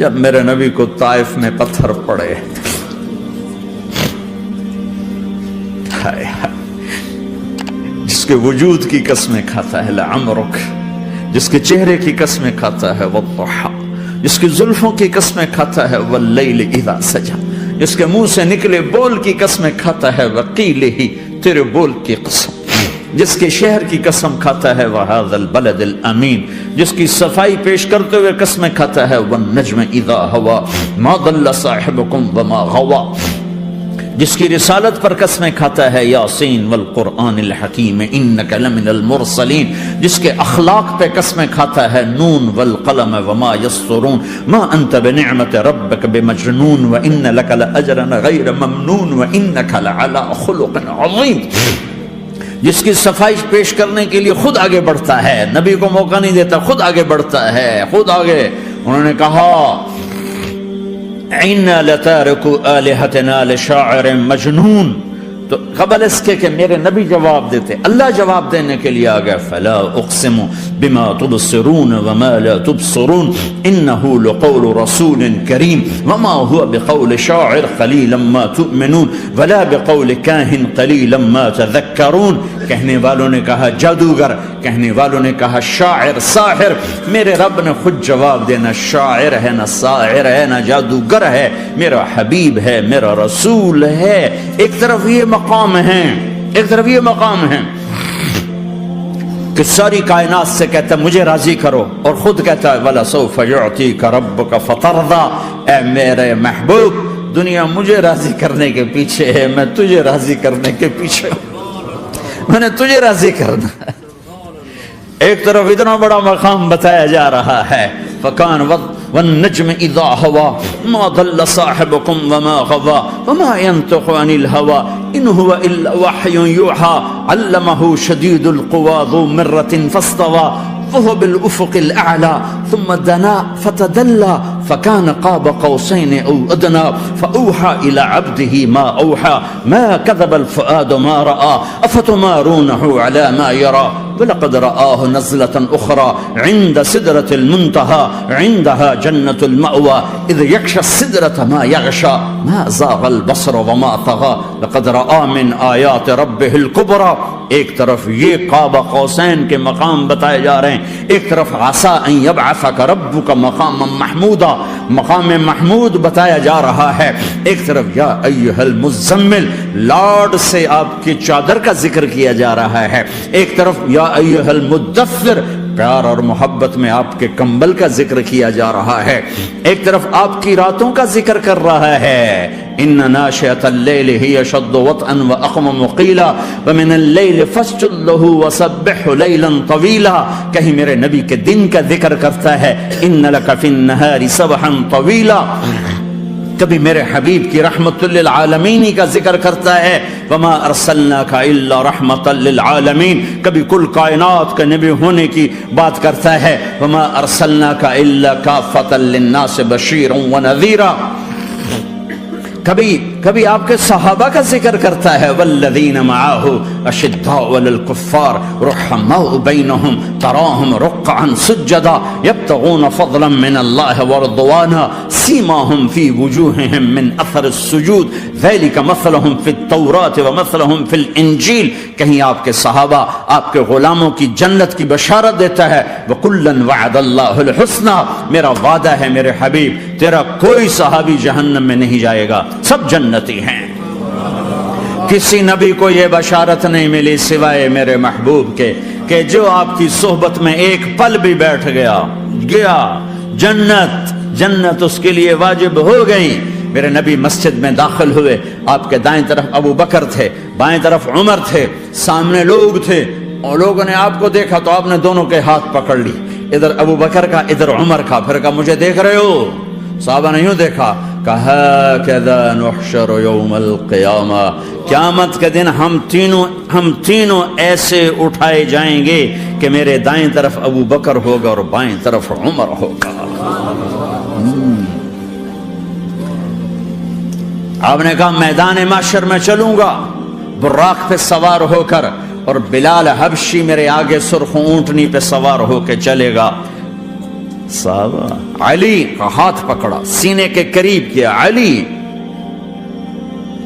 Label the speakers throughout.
Speaker 1: جب میرے نبی کو طائف میں پتھر پڑے، جس کے وجود کی قسمیں کھاتا ہے لعمرک، جس کے چہرے کی قسمیں کھاتا ہے والضحی، جس کی زلفوں کی قسمیں کھاتا ہے واللیل اذا سجا، جس کے منہ سے نکلے بول کی قسمیں کھاتا ہے وقیل ہی، تیرے بول کی قسم، جس کے شہر کی قسم کھاتا ہے وہذا البلد الامین، جس کی صفائی پیش کرتے ہوئے قسمیں کھاتا ہے والنجم اذا ہوا ما ضل صاحبکم وما غوا، جس کی رسالت پر قسمیں کھاتا ہے یاسین والقرآن الحکیم انک لمن المرسلین، جس کے اخلاق پہ قسمیں کھاتا ہے نون والقلم وما یسطرون ما انت بنعمت ربک بمجنون وان لک لاجرا غیر ممنون وانک لعلی خلق عظیم، جس کی صفائی پیش کرنے کے لیے خود آگے بڑھتا ہے، نبی کو موقع نہیں دیتا، خود آگے بڑھتا ہے، خود آگے۔ انہوں نے کہا اِنَّا لَتَارِكُ آلِهَتِنَا لِشَاعِرٍ مَجْنُونَ، تو قبل اس کے کہ میرے نبی جواب دیتے، اللہ جواب دینے کے لیے آگیا فَلَا أُقْسِمُ بِمَا تُبْصِرُونَ وَمَا لَا تُبْصِرُونَ إِنَّهُ لَقَوْلُ رَسُولٍ كَرِيمٍ وَمَا هُوَ بِقَوْلِ شَاعِرٍ قَلِيلًا مَا تُؤْمِنُونَ وَلَا بِقَوْلِ كَاهِنٍ قَلِيلًا مَا تَذَكَّرُونَ۔ کہنے والوں نے کہا جادوگر، کہنے والوں نے کہا شاعر، ساحر، میرے رب نے خود جواب دینا شاعر ہے نہ ساحر ہے نہ جادوگر ہے، میرا حبیب ہے، میرا رسول ہے۔ ایک طرف یہ مقام ہے، ایک طرف یہ مقام ہے کہ ساری کائنات سے کہتا ہے مجھے راضی کرو، اور خود کہتا ہے وَلَسَوْفَ يُعْطِيكَ رَبُّكَ فَتَرْضَىٰ، اے میرے محبوب دنیا مجھے راضی کرنے کے پیچھے ہے، میں تجھے راضی کرنے کے پیچھے ہوں، میں نے تجھے راضی کرنا ہے۔ ایک طرف اتنا بڑا مقام بتایا جا رہا ہے فَكَانَ وَالنَّجْمِ إِذَا هَوَىٰ مَا ضَلَّ صَاحِبُكُمْ وَمَا غَوَىٰ وَمَا يَنطِقُ عَنِ الْهَوَىٰ إِنْ هُوَ إِلَّا وَحْيٌ يُوحَىٰ عَلَّمَهُ شَدِيدُ الْقُوَىٰ ذُو مِرَّةٍ فَاسْتَوَىٰ وهو بالأفق الأعلى ثم دنا فتدلى فكان قاب قوسين أو أدنى فأوحى إلى عبده ما أوحى ما كذب الفؤاد ما رأى أفتمارونه على ما يرى ولقد رآه نزلة أخرى عند سدرة المنتهى عندها جنة المأوى إذ يغشى السدرة ما يغشى ما زاغ البصر وما طغى لقد رأى من آيات ربه الكبرى۔ ایک طرف یہ قاب قوسین کے مقام بتائے جا رہے ہیں، ایک طرف عسیٰ ان یبعثک ربک مقاما محمودا، مقام محمود بتایا جا رہا ہے، ایک طرف یا ایھا المزمل لارڈ سے آپ کی چادر کا ذکر کیا جا رہا ہے، ایک طرف یا ایھا المدثر پیار اور محبت میں آپ کے کمبل کا ذکر کیا جا رہا ہے، ایک طرف آپ کی راتوں کا ذکر کر رہا ہے ان ناشئۃ اللیل ہی اشد وطئا واقوم قیلا ومن اللیل فاسجد لہ وسبح لیلا طویلا۔ کہیں میرے نبی کے دن کا ذکر کرتا ہے ان لک فی النہار سبحا طویلا، کبھی میرے حبیب کی رحمت للعالمین کا ذکر کرتا ہے وما ارسلناک الا رحمت للعالمین، کبھی کل کائنات کے نبی ہونے کی بات کرتا ہے وما ارسلناک الا کافۃ للناس بشیرا ونذیرا، کبھی آپ کے صحابہ کا ذکر کرتا ہے والذین معہ اشداء علی الکفار رحماء بینہم تراہم رکعا سجدا یبتغون فضلا من اللہ ورضوانا سیماہم فی وجوہہم من اثر السجود ذلک مثلہم فی التوراۃ ومثلہم فی الانجیل۔ کہیں آپ کے صحابہ آپ کے غلاموں کی جنت کی بشارت دیتا ہے وکلا وعد اللہ الحسنی، میرا وعدہ ہے میرے حبیب تیرا کوئی صحابی جہنم میں نہیں جائے گا، سب جنتی ہیں۔ کسی نبی کو یہ بشارت نہیں ملی سوائے میرے محبوب کے کہ جو آپ کی صحبت میں ایک پل بھی بیٹھ گیا جنت اس کے لیے واجب ہو گئی۔ میرے نبی مسجد میں داخل ہوئے، آپ کے دائیں طرف ابو بکر تھے، بائیں طرف عمر تھے، سامنے لوگ تھے، اور لوگوں نے آپ کو دیکھا تو آپ نے دونوں کے ہاتھ پکڑ لی، ادھر ابو بکر کا ادھر عمر کا، پھر کہا مجھے دیکھ رہے ہو؟ صحابہ نہیں دیکھا، کہا کذا نحشر یوم القیامہ، قیامت کے دن ہم تینوں ایسے اٹھائے جائیں گے کہ میرے دائیں طرف ابو بکر ہوگا اور بائیں طرف عمر ہوگا۔ آپ نے کہا میدان محشر میں چلوں گا براق پہ سوار ہو کر، اور بلال حبشی میرے آگے سرخ اونٹنی پہ سوار ہو کے چلے گا، صحابہ علی کا ہاتھ پکڑا، سینے کے قریب کیا، علی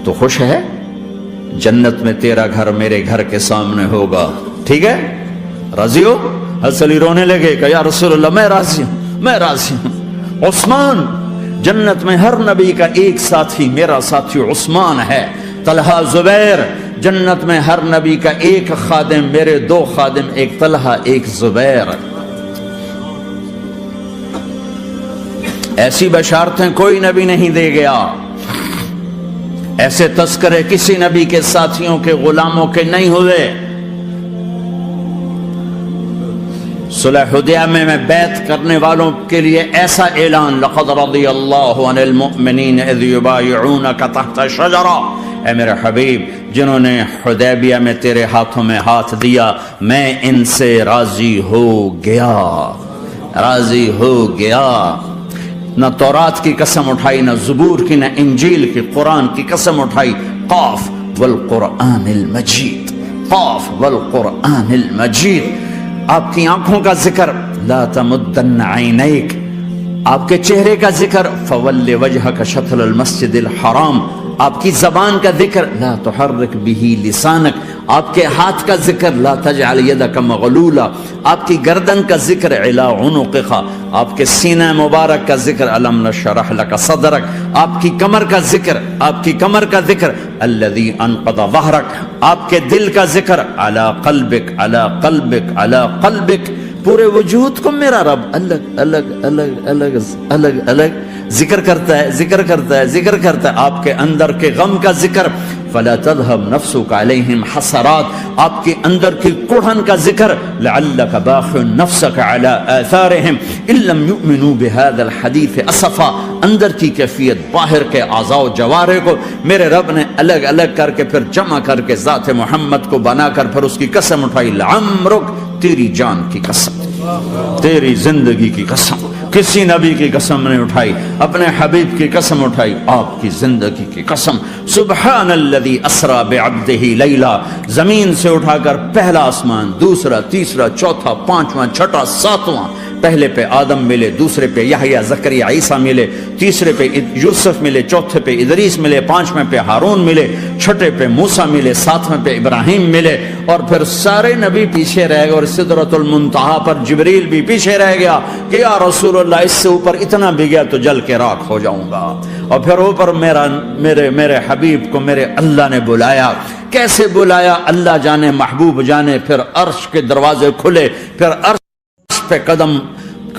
Speaker 1: تو خوش ہے؟ جنت میں تیرا گھر میرے گھر کے سامنے ہوگا، ٹھیک ہے؟ راضی ہو؟ حضرت علی رونے لگے کہ یا رسول اللہ میں راضی ہوں، میں راضی ہوں۔ عثمان، جنت میں ہر نبی کا ایک ساتھی میرا ساتھی عثمان ہے۔ طلحہ، زبیر، جنت میں ہر نبی کا ایک خادم میرے دو خادم، ایک طلحہ ایک زبیر۔ ایسی بشارتیں کوئی نبی نہیں دے گیا، ایسے تذکرے کسی نبی کے ساتھیوں کے غلاموں کے نہیں ہوئے۔ صلح حدیبیہ میں بیعت کرنے والوں کے لیے ایسا اعلان، لقد رضی اللہ عن المؤمنین اذ یبایعونک تحت الشجرہ، اے میرے حبیب جنہوں نے حدیبیہ میں تیرے ہاتھوں میں ہاتھ دیا میں ان سے راضی ہو گیا، راضی ہو گیا۔ نہ تورات کی قسم اٹھائی، نہ زبور کی، نہ انجیل کی، قرآن کی قسم اٹھائی۔ قاف والقرآن المجید، قاف والقرآن المجید۔ آپ کی آنکھوں کا ذکر، لا تمدن عینیک، آپ کے چہرے کا ذکر، فول وجہک شطر المسجد الحرام، آپ کی زبان کا ذکر، لا تحرک بہ لسانک، آپ کے ہاتھ کا ذکر، لا تجعل یدک مغلولہ، آپ کی گردن کا ذکر، علی عنقک، آپ کے سینہ مبارک کا ذکر، الم نشرح لک صدرک، آپ کی کمر کا ذکر، آپ کی کمر کا ذکر، الذی انقض ظہرک، آپ کے دل کا ذکر، علی قلبک، علی قلبک، علی قلبک۔ پورے وجود کو میرا رب الگ الگ الگ الگ الگ الگ ذکر کرتا ہے، ذکر کرتا ہے، ذکر کرتا ہے۔ آپ کے اندر کے غم کا ذکر، فلا تذهب نفسك عليهم حسرات، آپ کے اندر کی کڑھن کا ذکر، لعلك باخع نفسك على آثارهم ان لم يؤمنوا بهذا الحديث اسفا، اندر کی کیفیت باہر کے اعضاء و جوارح کو میرے رب نے الگ الگ کر کے پھر جمع کر کے ذات محمد کو بنا کر پھر اس کی قسم اٹھائی، لعمرک، تیری جان کی قسم، تیری زندگی کی قسم۔ کسی نبی کی قسم نہیں اٹھائی، اپنے حبیب کی قسم اٹھائی، آپ کی زندگی کی قسم۔ سبحان الذی اسری بعبدہ لیلا، زمین سے اٹھا کر پہلا آسمان، دوسرا، تیسرا، چوتھا، پانچواں، چھٹا، ساتواں۔ پہلے پہ آدم ملے، دوسرے پہ یحییٰ، زکریا، عیسیٰ ملے، تیسرے پہ یوسف ملے، چوتھے پہ ادریس ملے، پانچویں پہ ہارون ملے، چھٹے پہ موسیٰ ملے، ساتویں پہ ابراہیم ملے، اور پھر سارے نبی پیچھے رہ گئے، اور سدرۃ المنتہا پر جبریل بھی پیچھے رہ گیا کہ یا رسول اللہ اس سے اوپر اتنا بھی گیا تو جل کے راکھ ہو جاؤں گا۔ اور پھر اوپر میرے حبیب کو میرے اللہ نے بلایا۔ کیسے بلایا اللہ جانے، محبوب جانے۔ پھر عرش کے دروازے کھلے، پھر عرش پہ قدم،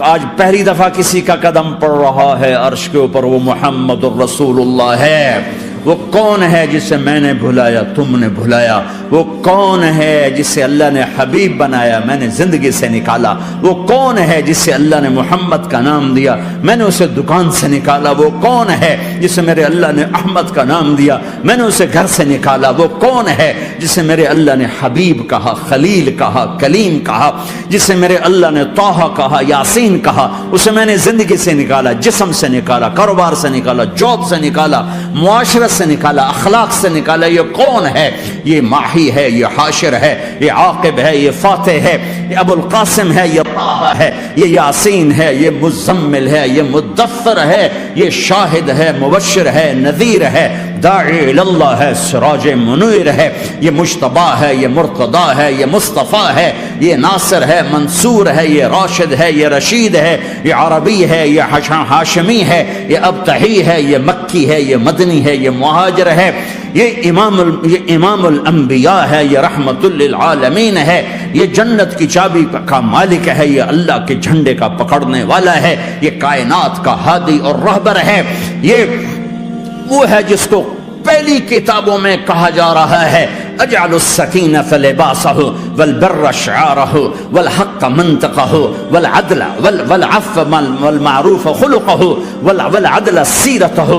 Speaker 1: آج پہلی دفعہ کسی کا قدم پڑ رہا ہے عرش کے اوپر، وہ محمد الرسول اللہ ہے۔ وہ کون ہے جسے میں نے بھلایا، تم نے بھلایا؟ وہ کون ہے جسے اللہ نے حبیب بنایا، میں نے زندگی سے نکالا؟ وہ کون ہے جسے اللہ نے محمد کا نام دیا، میں نے اسے دکان سے نکالا؟ وہ کون ہے جسے میرے اللہ نے احمد کا نام دیا، میں نے اسے گھر سے نکالا؟ وہ کون ہے جسے میرے اللہ نے حبیب کہا، خلیل کہا، کلیم کہا، جسے میرے اللہ نے طٰہٰ کہا، یاسین کہا؟ اسے میں نے زندگی سے نکالا، جسم سے نکالا، کاروبار سے نکالا، جاب سے نکالا، معاشرت سے نکالا، اخلاق سے نکالا۔ یہ کون ہے؟ یہ ماہی ہے، یہ حاشر ہے، یہ عاقب ہے، یہ فاتح ہے، یہ ابو القاسم ہے، یہ طٰہٰ ہے، یہ یاسین ہے، یہ مزمل ہے، یہ مدثر ہے، یہ شاہد ہے، مبشر ہے، نذیر ہے، داعی اللہ ہے، سراج منیر ہے، یہ مجتبیٰ ہے، یہ مرتضیٰ ہے، یہ مصطفیٰ ہے، یہ ناصر ہے، منصور ہے، یہ راشد ہے، یہ رشید ہے، یہ عربی ہے، یہ ہاشمی ہے، یہ ابتحی ہے، یہ مکی ہے، یہ مدنی ہے، یہ مہاجر ہے، یہ امام الانبیاء ہے، یہ رحمت للعالمین ہے، یہ جنت کی چابی کا مالک ہے، یہ اللہ کے جھنڈے کا پکڑنے والا ہے، یہ کائنات کا ہادی اور رہبر ہے۔ یہ وہ ہے جس کو پہلی کتابوں میں کہا جا رہا ہے اجعل السکینۃ لباسہ والبر شعارہ والحق منطقہ والعدل والعفو والمعروف خلقہ والعدل سیرتہ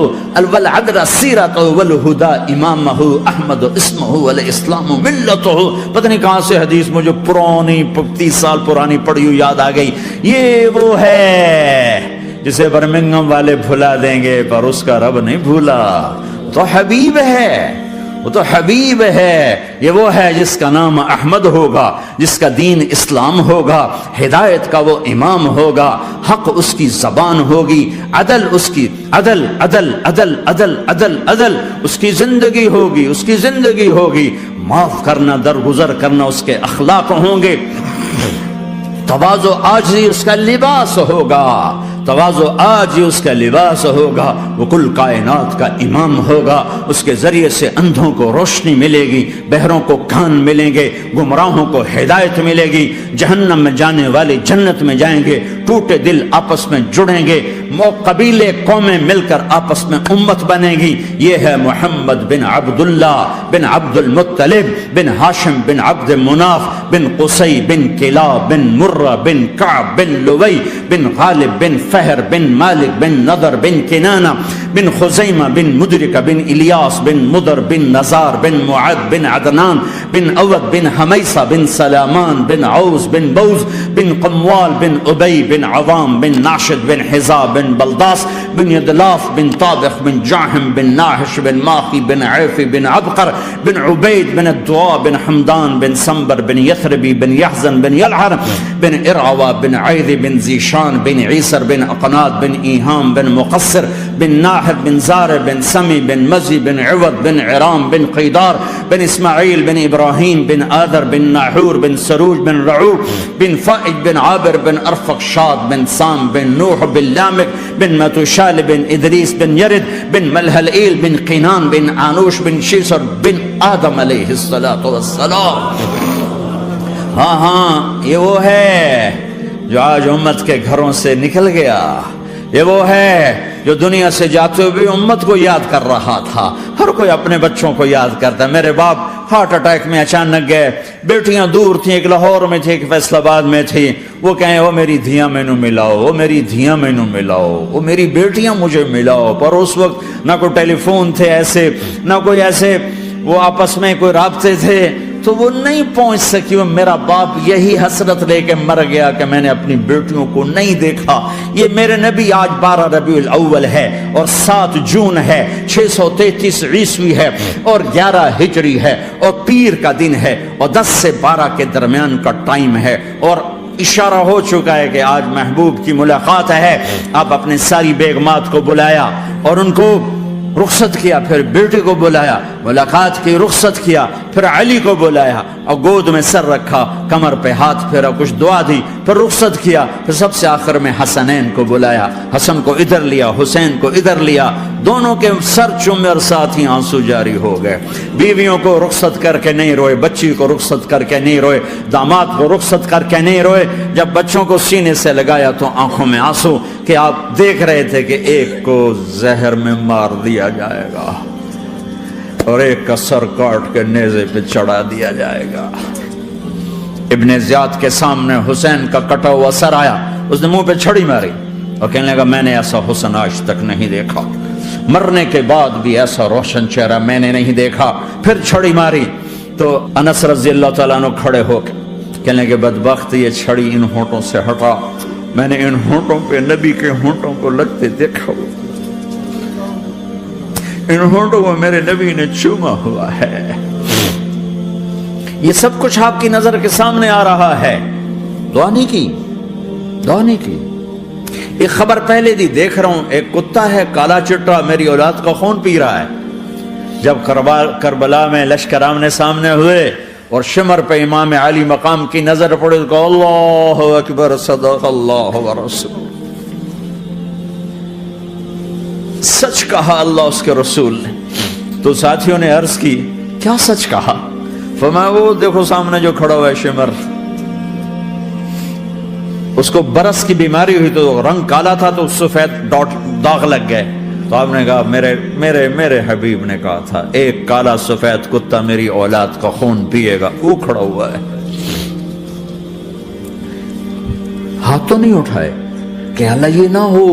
Speaker 1: والعدل سیرتہ والہدى امامہ احمد اسمہ والاسلام ملتہ۔ پتہ نہیں کہاں سے حدیث مجھے پرانی 30 سال پرانی پڑھی ہوئی یاد آ گئی۔ یہ وہ ہے جسے برمنگم والے بھلا دیں گے پر اس کا رب نہیں بھولا۔ تو حبیب ہے، وہ تو حبیب ہے، یہ وہ ہے جس کا نام احمد ہوگا، جس کا دین اسلام ہوگا، ہدایت کا وہ امام ہوگا، حق اس کی زبان ہوگی، عدل اس کی عدل عدل عدل عدل عدل عدل اس کی زندگی ہوگی، اس کی زندگی ہوگی، معاف کرنا، درگزر کرنا اس کے اخلاق ہوں گے، تواضع عاجزی اس کا لباس ہوگا، تواضع آج اس کا لباس ہوگا، وہ کل کائنات کا امام ہوگا، اس کے ذریعے سے اندھوں کو روشنی ملے گی، بہروں کو کان ملیں گے، گمراہوں کو ہدایت ملے گی، جہنم میں جانے والے جنت میں جائیں گے، ٹوٹے دل آپس میں جڑیں گے، قبیلے قومیں مل کر آپس میں امت بنے گی۔ یہ ہے محمد بن عبداللہ بن عبد المطلب بن ہاشم بن عبد مناف بن قصی بن کلاب بن مرہ بن کعب بن لوی بن غالب بن فہر بن مالک بن نضر بن کنانہ بن خزیمہ بن مدرکہ بن الیاس بن مدر بن نزار بن معد بن عدنان بن اود بن حمیسہ بن سلامان بن عوز بن بوز بن قموال بن ابی بن عوام بن ناشد بن حزاب بن بلداس بن یدلاف بن طابخ بن جاہم بن ناحش بن ماخی بن عیفی بن عبقر بن عبید بن الدعاء بن حمدان بن سنبر بن یثربی بن یحزن بن یلحر بن ارعوہ بن عیدی بن زیشان بن عیسر بن اقناد بن ایہام بن مقصر بن ناحر بن زار بن سمی بن مزی بن عوض بن عرام بن قیدار بن اسماعیل بن ابراہیم بن آدر بن ناحور بن سروج بن رعوب بن فائج بن عابر بن ارفق شاد بن سام بن نوح بن لامک بن متوشال بن ادریس بن یرد بن ملہلئیل بن قینان بن آنوش بن شیسر بن آدم علیہ السلام۔ ہاں یہ وہ ہے جو آج امت کے گھروں سے نکل گیا، یہ وہ ہے جو دنیا سے جاتے ہوئے امت کو یاد کر رہا تھا۔ ہر کوئی اپنے بچوں کو یاد کرتا ہے۔ میرے باپ ہارٹ اٹیک میں اچانک گئے، بیٹیاں دور تھیں، ایک لاہور میں تھی، ایک فیصل آباد میں تھی، وہ کہیں وہ میری دھیاں مینو ملاؤ، وہ میری دھیاں مینو ملاؤ، وہ میری بیٹیاں مجھے ملاؤ۔ پر اس وقت نہ کوئی ٹیلی فون تھے ایسے، نہ کوئی ایسے وہ آپس میں کوئی رابطے تھے، تو وہ نہیں پہنچ سکی۔ وہ میرا باپ یہی حسرت لے کے مر گیا کہ میں نے اپنی بیٹیوں کو نہیں دیکھا۔ یہ میرے نبی آج 12 ربیع الاول ہے اور 7 جون ہے، 633 عیسوی ہے اور 11 ہجری ہے اور پیر کا دن ہے اور 10 سے 12 کے درمیان کا ٹائم ہے، اور اشارہ ہو چکا ہے کہ آج محبوب کی ملاقات ہے۔ آپ اپنے ساری بیگمات کو بلایا اور ان کو رخصت کیا، پھر بیٹے کو بلایا، ملاقات کی، رخصت کیا، پھر علی کو بلایا اور گود میں سر رکھا، کمر پہ ہاتھ پھیرا، کچھ دعا دی، پھر رخصت کیا، پھر سب سے آخر میں حسنین کو بلایا، حسن کو ادھر لیا، حسین کو ادھر لیا، دونوں کے سر چومے اور ساتھ ہی آنسو جاری ہو گئے۔ بیویوں کو رخصت کر کے نہیں روئے، بچی کو رخصت کر کے نہیں روئے، داماد کو رخصت کر کے نہیں روئے۔ جب بچوں کو سینے سے لگایا تو آنکھوں میں آنسو کہ آپ دیکھ رہے تھے کہ ایک کو زہر میں مار دیا جائے گا اور ایک کا سر کاٹ کے نیزے پہ چڑھا دیا جائے گا۔ ابن زیاد کے سامنے حسین کا کٹا ہوا سر آیا، اس نے منہ پہ چھڑی ماری اور کہنے لگا میں نے ایسا حسن آج تک نہیں دیکھا، مرنے کے بعد بھی ایسا روشن چہرہ میں نے نہیں دیکھا۔ پھر چھڑی ماری تو انس رضی اللہ تعالیٰ عنہ کھڑے ہو کے کہنے لگے بدبخت یہ چھڑی ان ہونٹوں سے ہٹا، میں نے ان ہونٹوں پہ نبی کے ہونٹوں کو لگتے دیکھا، ان ہونٹوں کو میرے نبی نے چوما ہوا ہے۔ یہ سب کچھ آپ کی نظر کے سامنے آ رہا ہے، دعا نہیں کی، دعا نہیں کی۔ ایک خبر پہلے دی دیکھ رہا ہوں، ایک کتا ہے کالا چٹا میری اولاد کا خون پی رہا ہے۔ جب کربلا میں لشکر آمنے سامنے ہوئے اور شمر پہ امام علی مقام کی نظر پڑے تو اللہ اکبر صدق اللہ ورسول، سچ کہا اللہ اس کے رسول نے۔ تو ساتھیوں نے عرض کی کیا سچ کہا؟ فرمایا وہ دیکھو سامنے جو کھڑا ہوا ہے شمر، اس کو برس کی بیماری ہوئی تو رنگ کالا تھا تو سفید داغ لگ گئے۔ تو آپ نے کہا میرے حبیب نے کہا تھا ایک کالا سفید کتا میری اولاد کا خون پیے گا، وہ کھڑا ہوا ہے۔ ہاتھ تو نہیں اٹھائے کہ اللہ یہ نہ ہو،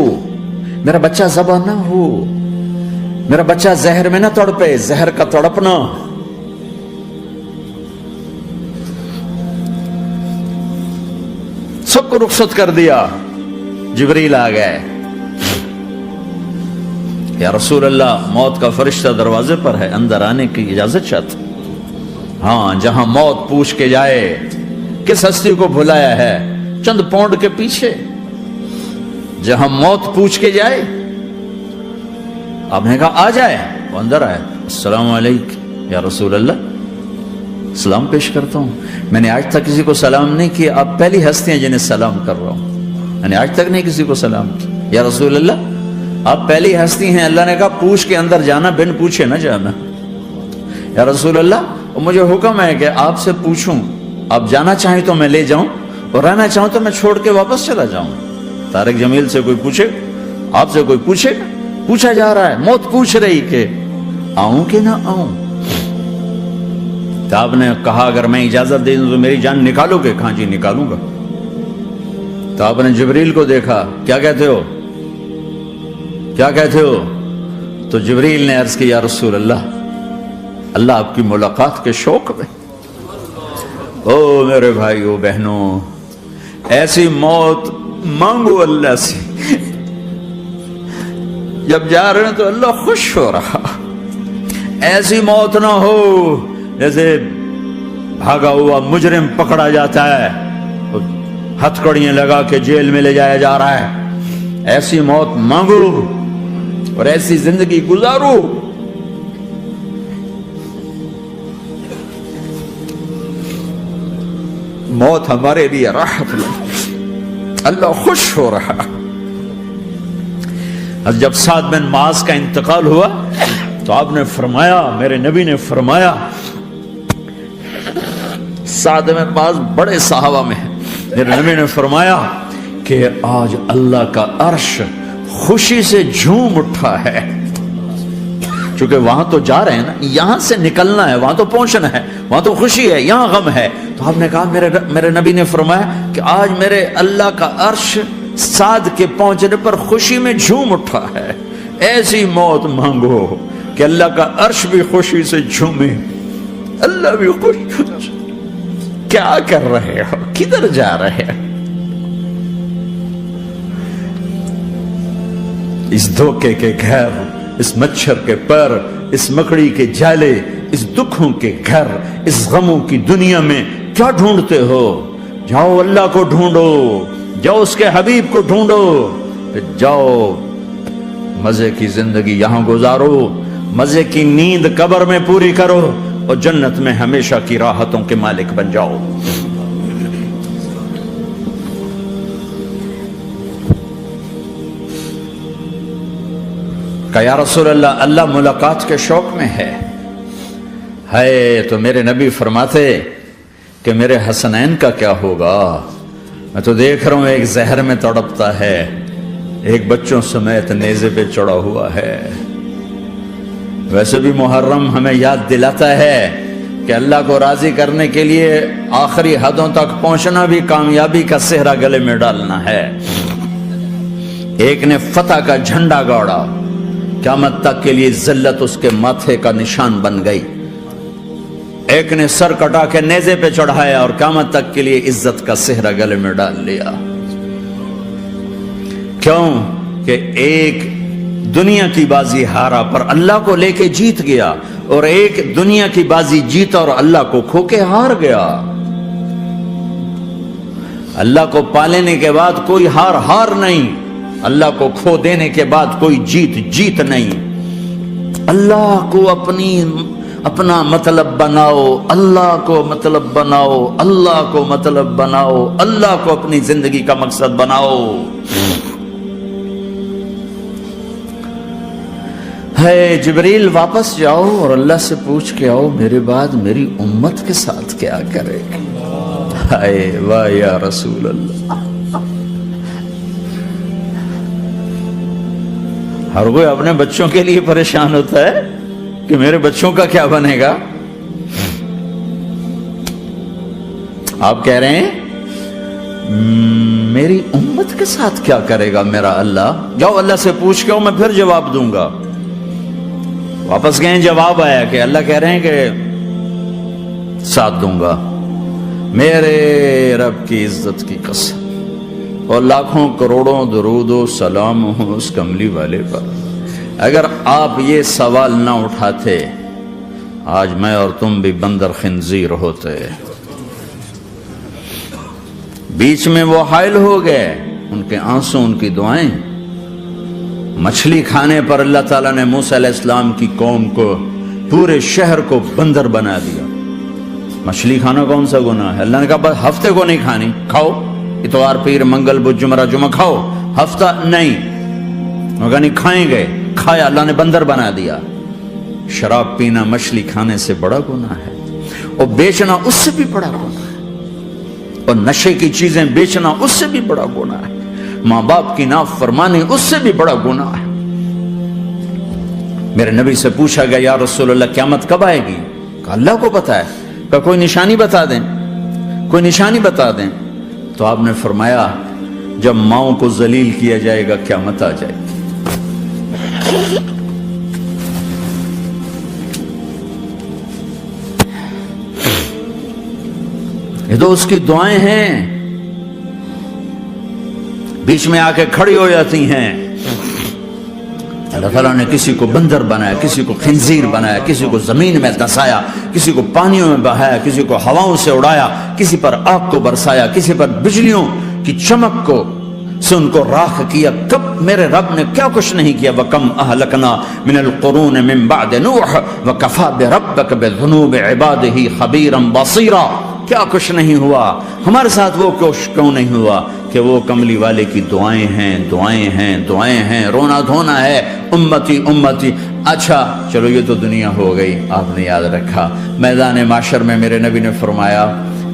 Speaker 1: میرا بچہ ذبح نہ ہو، میرا بچہ زہر میں نہ تڑپے، زہر کا تڑپنا۔ سب کو رخصت کر دیا، جبریل آ گئے، یا رسول اللہ موت کا فرشتہ دروازے پر ہے، اندر آنے کی اجازت چاہتا. ہاں، جہاں موت پوچھ کے جائے کس ہستی کو بھلایا ہے چند پونڈ کے پیچھے، جہاں موت پوچھ کے جائے. آپ نے کہا آ جائے، وہ اندر آئے. السلام علیکم یا رسول اللہ، سلام پیش کرتا ہوں. میں نے آج تک کسی کو سلام نہیں کیا، آپ پہلی ہستی ہیں جنہیں سلام کر رہا ہوں. میں نے آج تک نہیں کسی کو سلام کیا. یا رسول اللہ آپ پہلی ہستی ہیں. اللہ نے کہا پوچھ کے اندر جانا، بن پوچھے نہ جانا. یا رسول اللہ مجھے حکم ہے کہ آپ سے پوچھوں، آپ جانا چاہیں تو میں لے جاؤں اور رہنا چاہوں تو میں چھوڑ کے واپس چلا جاؤں. طارق جمیل سے کوئی پوچھے، آپ سے کوئی پوچھے، پوچھا جا رہا ہے، موت پوچھ رہی کہ آؤں کہ نہ آؤں. تو آپ نے کہا اگر میں اجازت دے دوں تو میری جان نکالو گے؟ کہاں جی نکالوں گا. تو آپ نے جبریل کو دیکھا، کیا کہتے ہو کیا کہتے ہو؟ تو جبریل نے عرض کی یا رسول اللہ، اللہ آپ کی ملاقات کے شوق میں. او میرے بھائیو بہنوں، ایسی موت مانگو اللہ سے. جب جا رہے ہیں تو اللہ خوش ہو رہا. ایسی موت نہ ہو جیسے بھاگا ہوا مجرم پکڑا جاتا ہے، ہتھکڑیاں لگا کے جیل میں لے جایا جا رہا ہے. ایسی موت مانگو اور ایسی زندگی گزارو. موت ہمارے لیے راحت نہیں، اللہ خوش ہو رہا. جب سعد بن معاذ کا انتقال ہوا تو آپ نے فرمایا، میرے نبی نے فرمایا، سعد بن معاذ بڑے صحابہ میں ہیں، میرے نبی نے فرمایا کہ آج اللہ کا عرش خوشی سے جھوم اٹھا ہے. چونکہ وہاں تو جا رہے ہیں نا، یہاں سے نکلنا ہے، وہاں تو پہنچنا ہے، وہاں تو خوشی ہے، یہاں غم ہے. تو آپ نے کہا، میرے نبی نے فرمایا کہ آج میرے اللہ کا عرش سعد کے پہنچنے پر خوشی میں جھوم اٹھا ہے. ایسی موت مانگو کہ اللہ کا عرش بھی خوشی سے جھومے، اللہ بھی خوش. کیا کر رہے ہو؟ کدھر جا رہے ہو؟ اس دھوکے کے گھر، اس مچھر کے پر، اس مکڑی کے جالے، اس دکھوں کے گھر، اس غموں کی دنیا میں کیا ڈھونڈتے ہو؟ جاؤ اللہ کو ڈھونڈو، جاؤ اس کے حبیب کو ڈھونڈو، پھر جاؤ مزے کی زندگی یہاں گزارو، مزے کی نیند قبر میں پوری کرو اور جنت میں ہمیشہ کی راحتوں کے مالک بن جاؤ. کہ یا رسول اللہ، اللہ ملاقات کے شوق میں ہے. تو میرے نبی فرماتے کہ میرے حسنین کا کیا ہوگا؟ میں تو دیکھ رہا ہوں ایک زہر میں تڑپتا ہے، ایک بچوں سمیت نیزے پہ چڑھا ہوا ہے. ویسے بھی محرم ہمیں یاد دلاتا ہے کہ اللہ کو راضی کرنے کے لیے آخری حدوں تک پہنچنا بھی کامیابی کا صحرا گلے میں ڈالنا ہے. ایک نے فتح کا جھنڈا گاڑا، قیامت تک کے لیے ذلت اس کے ماتھے کا نشان بن گئی. ایک نے سر کٹا کے نیزے پہ چڑھایا اور قیامت تک کے لیے عزت کا صحرا گلے میں ڈال لیا. کیوں کہ ایک دنیا کی بازی ہارا پر اللہ کو لے کے جیت گیا، اور ایک دنیا کی بازی جیتا اور اللہ کو کھو کے ہار گیا. اللہ کو پالینے کے بعد کوئی ہار نہیں، اللہ کو کھو دینے کے بعد کوئی جیت نہیں. اللہ کو اپنا مطلب بناؤ، اللہ کو مطلب بناؤ، اللہ کو مطلب بناؤ، اللہ کو اپنی زندگی کا مقصد بناؤ. ہے جبریل واپس جاؤ اور اللہ سے پوچھ کے آؤ میرے بعد میری امت کے ساتھ کیا کرے. ہائے واہ یا رسول اللہ. ہر کوئی اپنے بچوں کے لیے پریشان ہوتا ہے کہ میرے بچوں کا کیا بنے گا. آپ کہہ رہے ہیں میری امت کے ساتھ کیا کرے گا میرا اللہ. جاؤ اللہ سے پوچھ کے آؤ، میں پھر جواب دوں گا. واپس گئے، جواب آیا کہ اللہ کہہ رہے ہیں کہ ساتھ دوں گا. میرے رب کی عزت کی قسم اور لاکھوں کروڑوں درود و سلام ہوں اس کملی والے پر اگر آپ یہ سوال نہ اٹھاتے آج میں اور تم بھی بندر خنزیر ہوتے. بیچ میں وہ حائل ہو گئے، ان کے آنسو، ان کی دعائیں. مچھلی کھانے پر اللہ تعالیٰ نے موسیٰ علیہ السلام کی قوم کو، پورے شہر کو بندر بنا دیا. مچھلی کھانا کون سا گناہ ہے؟ اللہ نے کہا بس ہفتے کو نہیں کھانی، کھاؤ اتوار پیر منگل بدھ جمعہ جمعہ کھاؤ، ہفتہ نہیں. مگر نہیں کھائیں گے، کھایا، اللہ نے بندر بنا دیا. شراب پینا مچھلی کھانے سے بڑا گناہ ہے، اور بیچنا اس سے بھی بڑا گناہ ہے، اور نشے کی چیزیں بیچنا اس سے بھی بڑا گناہ ہے، ماں باپ کی نافرمانی اس سے بھی بڑا گناہ ہے. میرے نبی سے پوچھا گیا یا رسول اللہ قیامت کب آئے گی؟ کہا اللہ کو پتا ہے. کہا کوئی نشانی بتا دیں، کوئی نشانی بتا دیں. تو آپ نے فرمایا جب ماؤں کو ذلیل کیا جائے گا قیامت آ جائے گی. یہ تو اس کی دعائیں ہیں، بیچ میں آ کے کھڑی ہو جاتی ہیں. اللہ تعالیٰ نے کسی کو بندر بنایا، کسی کو خنزیر بنایا، کسی کو زمین میں دسایا، کسی کو پانیوں میں بہایا، کسی کو ہواؤں سے اڑایا، کسی پر آگ کو برسایا، کسی پر بجلیوں کی چمک کو سے ان کو راکھ کیا. کب میرے رب نے کیا کچھ نہیں کیا. وَكَمْ أَهْلَكْنَا مِنَ الْقُرُونِ مِنْ بَعْدِ نُوحٍ وَكَفَى بِرَبِّكَ بِذُنُوبِ عِبَادِهِ خَبِيرًا بَصِيرًا. کیا کچھ نہیں ہوا ہمارے ساتھ، وہ کچھ کیوں نہیں ہوا کہ وہ کملی والے کی دعائیں ہیں، دعائیں ہیں، دعائیں ہیں، رونا دھونا ہے امتی امتی. اچھا چلو یہ تو دنیا ہو گئی، آپ نے یاد رکھا. میدان معاشر میں میرے نبی نے فرمایا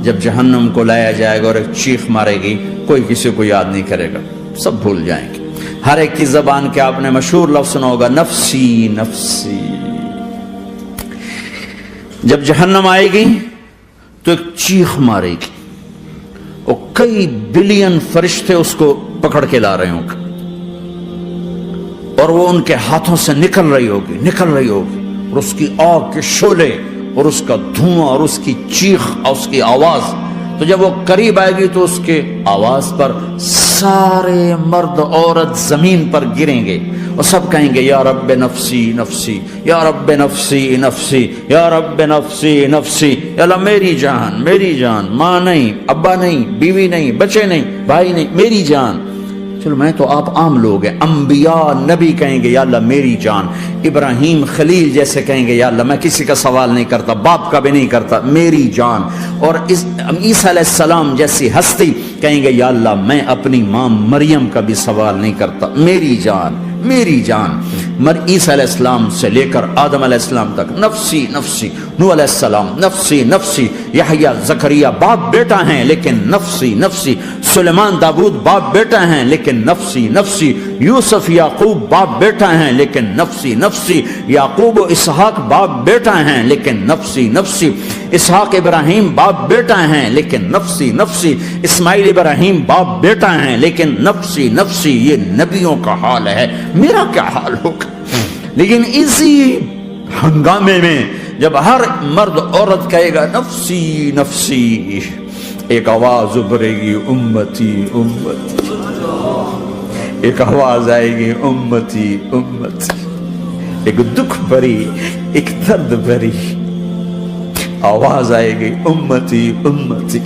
Speaker 1: جب جہنم کو لایا جائے گا اور ایک چیخ مارے گی، کوئی کسی کو یاد نہیں کرے گا، سب بھول جائیں گے. ہر ایک کی زبان کے آپ نے مشہور لفظ سنا ہوگا نفسی نفسی. جب جہنم آئے گی تو ایک چیخ مارے گی، اور کئی بلین فرشتے اس کو پکڑ کے لا رہے ہوں گے، اور وہ ان کے ہاتھوں سے نکل رہی ہوگی، اور اس کی آگ کے شعلے اور اس کا دھواں اور اس کی چیخ اور اس کی آواز. تو جب وہ قریب آئے گی تو اس کے آواز پر سارے مرد عورت زمین پر گریں گے اور سب کہیں گے یا رب نفسی نفسی، یا رب نفسی نفسی، یا رب نفسی نفسی. یا اللہ میری جان، میری جان، ماں نہیں، ابا نہیں، بیوی نہیں، بچے نہیں، بھائی نہیں، میری جان. چلو میں تو آپ عام لوگ ہیں، انبیاء نبی کہیں گے یا اللہ میری جان. ابراہیم خلیل جیسے کہیں گے یا اللہ میں کسی کا سوال نہیں کرتا، باپ کا بھی نہیں کرتا، میری جان. اور عیسیٰ علیہ السلام جیسی ہستی کہیں گے یا اللہ میں اپنی ماں مریم کا بھی سوال نہیں کرتا، میری جان، میری جان. عیسیٰ علیہ السلام سے لے کر آدم علیہ السلام تک نفسی نفسی. نوح علیہ السلام نفسی نفسی. یحییٰ زکریا باپ بیٹا ہیں لیکن نفسی نفسی. سلیمان داؤد باپ بیٹا ہیں لیکن نفسی نفسی. یوسف یعقوب باپ بیٹا ہیں لیکن نفسی نفسی. یعقوب و اسحاق باپ بیٹا ہیں لیکن نفسی نفسی. اسحاق ابراہیم باپ بیٹا ہیں لیکن نفسی نفسی. اسماعیل ابراہیم باپ بیٹا ہیں لیکن نفسی نفسی. یہ نبیوں کا حال ہے، میرا کیا حال ہوگا؟ لیکن اسی ہنگامے میں جب ہر مرد عورت کہے گا نفسی نفسی، ایک آواز ابھرے گی امتی امتی. ایک آواز آئے گی امتی امتی. ایک دکھ بھری، ایک درد بھری آواز آئے گی امتی امتی.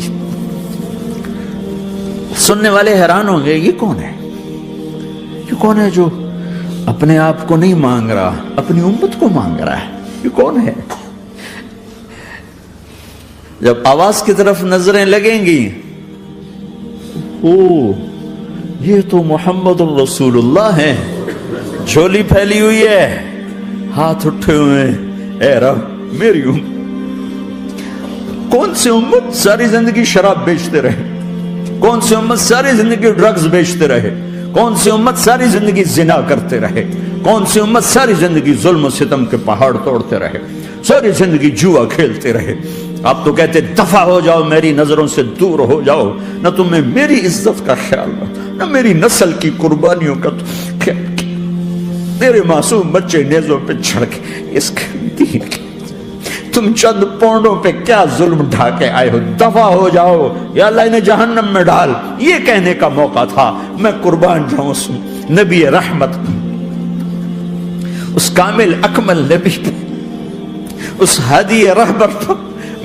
Speaker 1: سننے والے حیران ہوں گے یہ کون ہے، یہ کون ہے جو اپنے آپ کو نہیں مانگ رہا، اپنی امت کو مانگ رہا ہے، یہ کون ہے؟ جب آواز کی طرف نظریں لگیں گی، یہ تو محمد الرسول اللہ ہے، جھولی پھیلی ہوئی ہے، ہاتھ اٹھے ہوئے ہیں، اے رب میری امت. کون سی امت ساری زندگی شراب بیچتے رہے؟ کون سی امت ساری زندگی ڈرگز بیچتے رہے؟ کون سی امت ساری زندگی زنا کرتے رہے؟ کون سی امت ساری زندگی ظلم و ستم کے پہاڑ توڑتے رہے؟ ساری زندگی جوا کھیلتے رہے؟ آپ تو کہتے دفع ہو جاؤ، میری نظروں سے دور ہو جاؤ، نہ تمہیں میری عزت کا خیال نہ میری نسل کی قربانیوں کا خیال. میرے معصوم بچے نیزوں پہ چڑھ کے اس دین کے تم چند پونڈوں پہ کیا ظلم ڈھا کے آئے ہو؟ دفع ہو جاؤ، یا اللہ انہیں جہنم میں ڈال. یہ کہنے کا موقع تھا، میں قربان جاؤں نبی رحمت. اس کامل اکمل نبی پر، اس ہادی رہبر پر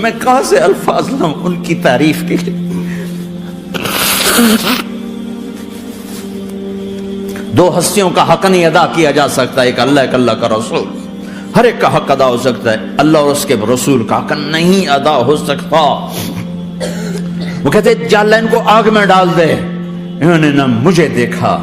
Speaker 1: میں کہاں سے الفاظ لاؤں ان کی تعریف کے لیے؟ دو ہستیوں کا حق نہیں ادا کیا جا سکتا، ایک اللہ، ایک اللہ کا رسول۔ ہر ایک کا حق ادا ہو سکتا ہے، اللہ اور اس کے رسول کا حق نہیں ادا ہو سکتا۔ وہ کہتے جا اللہ ان کو آگ میں ڈال دے۔ انہوں نے نہ مجھے دیکھا،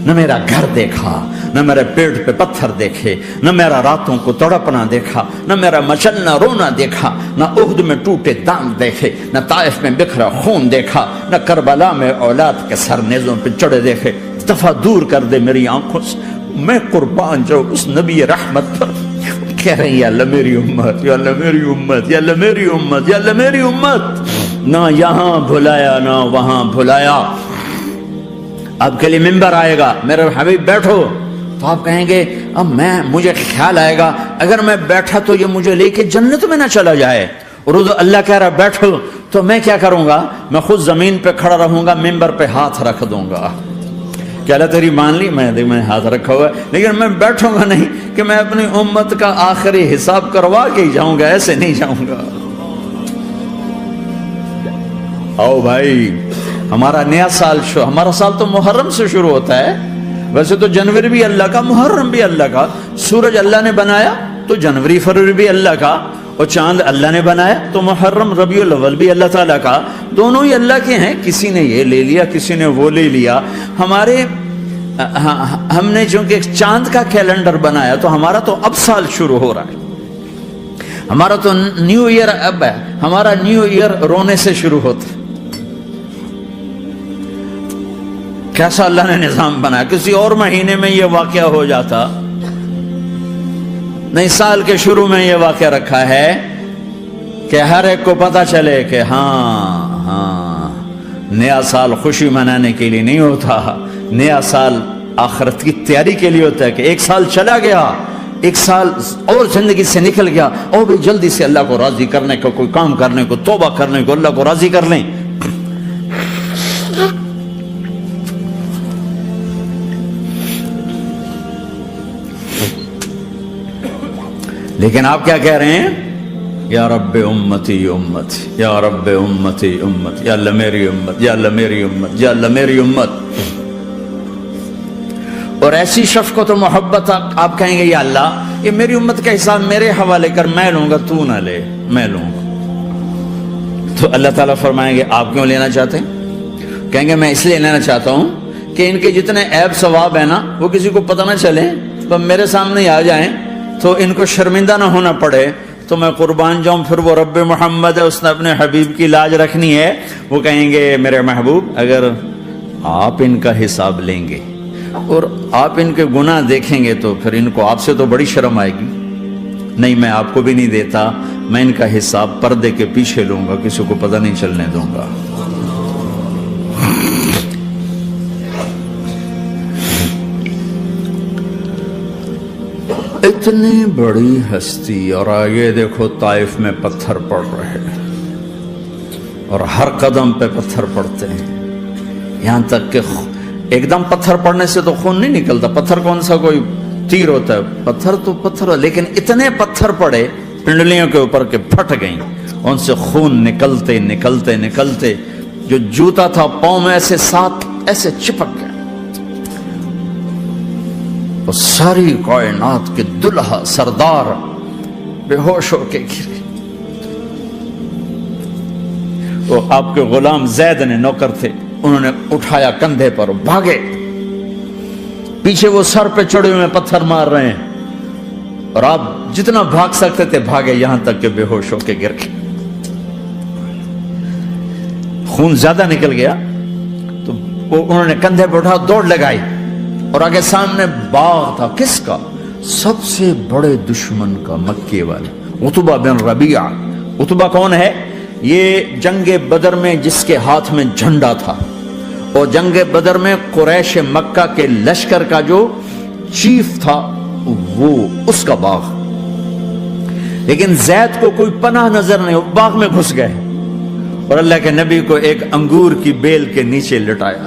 Speaker 1: نہ میرا گھر دیکھا، نہ میرے پیٹ پہ پتھر دیکھے، نہ میرا راتوں کو تڑپنا دیکھا، نہ میرا مچلنا رونا دیکھا، نہ احد میں ٹوٹے دانت دیکھے، نہ طائف میں بکھرا خون دیکھا، نہ کربلا میں اولاد کے سر نیزوں پہ چڑھے دیکھے۔ دفعہ دور کر دے میری آنکھوں سے، میں قربان جاؤں اس نبی رحمت پر۔ کہہ رہے ہیں یا اللہ میری امت، یا اللہ میری امت، یا اللہ میری امت، یا اللہ میری امت۔ نہ یہاں بھلایا نہ وہاں بھلایا۔ آپ کے لیے ممبر آئے گا، میرے حبیب بیٹھو، تو آپ کہیں گے اب مجھے خیال آئے گا اگر میں بیٹھا تو یہ مجھے لے کے جنت میں نہ چلا جائے، اور اللہ کہہ رہا بیٹھو تو میں کیا کروں گا؟ میں خود زمین پہ کھڑا رہوں گا، ممبر پہ ہاتھ رکھ دوں گا کہ اللہ تیری مان لی، میں ہاتھ رکھا ہوا ہے، لیکن میں بیٹھوں گا نہیں کہ میں اپنی امت کا آخری حساب کروا کے ہی جاؤں گا، ایسے نہیں جاؤں گا۔ آؤ بھائی، ہمارا نیا سال ہمارا سال تو محرم سے شروع ہوتا ہے، ویسے تو جنوری بھی اللہ کا، محرم بھی اللہ کا، سورج اللہ نے بنایا تو جنوری فروری بھی اللہ کا، اور چاند اللہ نے بنایا تو محرم ربیع الاول بھی اللہ تعالیٰ کا، دونوں ہی اللہ کے ہیں۔ کسی نے یہ لے لیا، کسی نے وہ لے لیا۔ ہم نے چونکہ چاند کا کیلنڈر بنایا تو ہمارا تو اب سال شروع ہو رہا ہے، ہمارا تو نیو ایئر اب ہے، ہمارا نیو ایئر رونے سے شروع ہوتا ہے۔ کیسا اللہ نے نظام بنایا، کسی اور مہینے میں یہ واقعہ ہو جاتا، نہیں سال کے شروع میں یہ واقعہ رکھا ہے کہ ہر ایک کو پتا چلے کہ ہاں نیا سال خوشی منانے کے لیے نہیں ہوتا، نیا سال آخرت کی تیاری کے لیے ہوتا ہے کہ ایک سال چلا گیا، ایک سال اور زندگی سے نکل گیا، اور بھی جلدی سے اللہ کو راضی کرنے کو، کوئی کام کرنے کو، توبہ کرنے کو، اللہ کو راضی کر لیں۔ لیکن آپ کیا کہہ رہے ہیں؟ یا رب امتی امتی، یا رب امتی امت، یا اللہ میری امت، یا اللہ میری امت، یا اللہ میری امت۔ اور ایسی شفقت و محبت آپ کہیں گے یا اللہ یہ میری امت کا حساب میرے حوالے کر، میں لوں گا، تو نہ لے، میں لوں گا۔ تو اللہ تعالیٰ فرمائیں گے آپ کیوں لینا چاہتے ہیں؟ کہیں گے میں اس لیے لینا چاہتا ہوں کہ ان کے جتنے عیب ثواب ہیں نا وہ کسی کو پتہ نہ چلے، تو میرے سامنے آ جائیں تو ان کو شرمندہ نہ ہونا پڑے، تو میں قربان جاؤں۔ پھر وہ رب محمد ہے، اس نے اپنے حبیب کی لاج رکھنی ہے، وہ کہیں گے میرے محبوب اگر آپ ان کا حساب لیں گے اور آپ ان کے گناہ دیکھیں گے تو پھر ان کو آپ سے تو بڑی شرم آئے گی، نہیں میں آپ کو بھی نہیں دیتا، میں ان کا حساب پردے کے پیچھے لوں گا، کسی کو پتہ نہیں چلنے دوں گا۔ اتنی بڑی ہستی، اور آگے دیکھو طائف میں پتھر پڑ رہے ہیں، اور ہر قدم پہ پتھر پڑتے ہیں، یہاں تک کہ ایک دم پتھر پڑنے سے تو خون نہیں نکلتا، پتھر کون سا کوئی تیر ہوتا ہے، پتھر تو پتھر، لیکن اتنے پتھر پڑے پنڈلیوں کے اوپر کہ پھٹ گئیں، ان سے خون نکلتے نکلتے نکلتے جو جوتا تھا پاؤں میں ایسے ساتھ ایسے چپک گئے، اور ساری کائنات کے دلہا سردار بے ہوش ہو کے گرے۔ وہ آپ کے غلام زید نے نوکر تھے، انہوں نے اٹھایا کندھے پر، بھاگے، پیچھے وہ سر پہ چڑھے ہوئے پتھر مار رہے ہیں، اور آپ جتنا بھاگ سکتے تھے بھاگے، یہاں تک کہ بے ہوش ہو کے گر گئے۔ خون زیادہ نکل گیا تو انہوں نے کندھے پہ اٹھا، دوڑ لگائی، اور آگے سامنے باغ تھا، کس کا؟ سب سے بڑے دشمن کا، مکے والے عتبہ بن ربیعہ۔ عتبہ کون ہے؟ یہ جنگ بدر میں جس کے ہاتھ میں جھنڈا تھا، اور جنگ بدر میں قریش مکہ کے لشکر کا جو چیف تھا وہ اس کا باغ، لیکن زید کو کوئی پناہ نظر نہیں، وہ باغ میں گھس گئے، اور اللہ کے نبی کو ایک انگور کی بیل کے نیچے لٹایا۔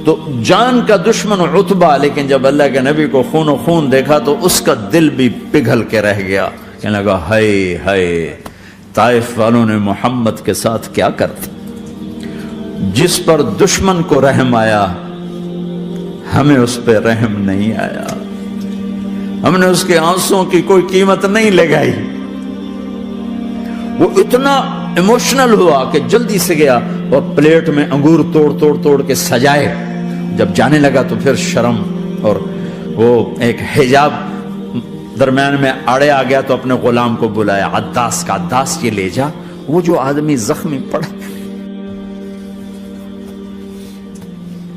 Speaker 1: تو جان کا دشمن عتبہ، لیکن جب اللہ کے نبی کو خون و خون دیکھا تو اس کا دل بھی پگھل کے رہ گیا، کہنے لگا ہائے ہائے طائف والوں نے محمد کے ساتھ کیا کرتے، جس پر دشمن کو رحم آیا ہمیں اس پہ رحم نہیں آیا، ہم نے اس کے آنسوں کی کوئی قیمت نہیں لگائی۔ وہ اتنا ایموشنل ہوا کہ جلدی سے گیا اور پلیٹ میں انگور توڑ کے سجائے، جب جانے لگا تو پھر شرم اور وہ ایک حجاب درمیان میں آڑے آ گیا، تو اپنے غلام کو بلایا عداس کا، عداس یہ لے جا وہ جو آدمی زخمی پڑا